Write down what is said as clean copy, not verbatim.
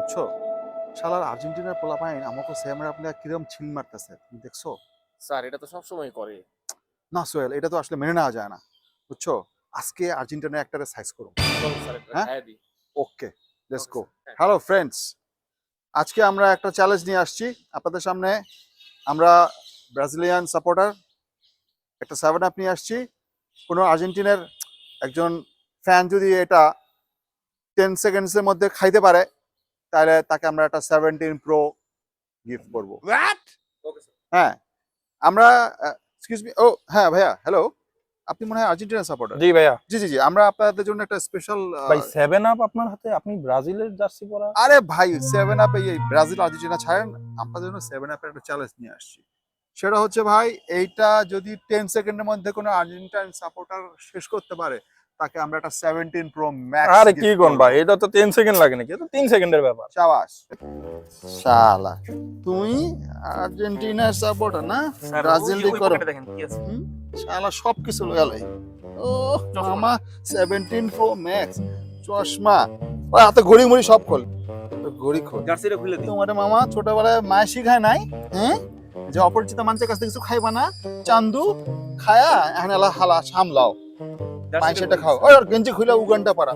বুঝছো? শালার আর্জেন্টিনার পোলাপাইন আমাকে সেমের আপনি কিরম ছিল মারতেছে, তুমি দেখছো? স্যার এটা তো সবসময় করে। না সোহেল, এটা তো আসলে মেনে নেওয়া যায় না, বুঝছো? আজকে আর্জেন্টিনার একটারে সাইজ করো। চলো স্যার এটা হ্যাঁ, খাইয়ে দিই। ওকে, লেটস ওকে গো। স্যার, হ্যাঁ। হ্যালো ফ্রেন্ডস, আজকে আমরা একটা চ্যালেঞ্জ নিয়ে আসছি আপনাদের সামনে। আমরা ব্রাজিলিয়ান সাপোর্টার, একটা 7 আপ নিয়ে আসছি। কোনো আর্জেন্টিনার একজন ফ্যান যদি এটা 10 সেকেন্ডসের মধ্যে খাইতে পারে, তাহলে তাকে আমরা একটা 17 প্রো গিফট করব। Okay sir. হ্যাঁ, আমরা এক্সকিউজ মি, ও হ্যাঁ ভাইয়া, হ্যালো, আপনি মনে হয় আর্জেন্টিনা সাপোর্টার? জি ভাইয়া। জি জি জি, আমরা আপনাদের জন্য একটা স্পেশাল। ভাই 7 আপ আপনার হাতে, আপনি ব্রাজিলের জার্সি পরা। আরে ভাই, 7 আপে এই ব্রাজিল আর্জেন্টিনা ছাড়েন, আপনাদের জন্য 7 আপের একটা চ্যালেঞ্জ নিয়ে আসছি। সেটা হচ্ছে ভাই, এইটা যদি 10 সেকেন্ডের মধ্যে কোনো আর্জেন্টাইন সাপোর্টার শেষ করতে পারে, তাকে আমরা একটা 17 প্রো ম্যাক্স। আরে কি কোন ভাই, এটা তো 10 সেকেন্ড লাগে নাকি? এটা 3 সেকেন্ডের ব্যাপার। চাবাস শালা, তুমি আর্জেন্টিনার সাপোর্টার না? ব্রাজিল দি করো। দেখেন কি আছে। শালা সব কিছু লয়ালে। ও মামা, 17 প্রো ম্যাক্স, চশমা, ওই হাতে ঘড়ি মুড়ি সব খোল, ঘড়ি খোল। জার্সিটা খুলে দিই। তোমার মামা ছোটবেলায় মায় শিখায় নাই? হ্যাঁ, যে অপরিচিত মানুষের কাছ থেকে কিছু খাইবা না, চান্দু খায়া এখন এলা হালা সামলাও, মায় সেটা খাও। ওই ওর গেঞ্জি খুলে উগানটা পারা।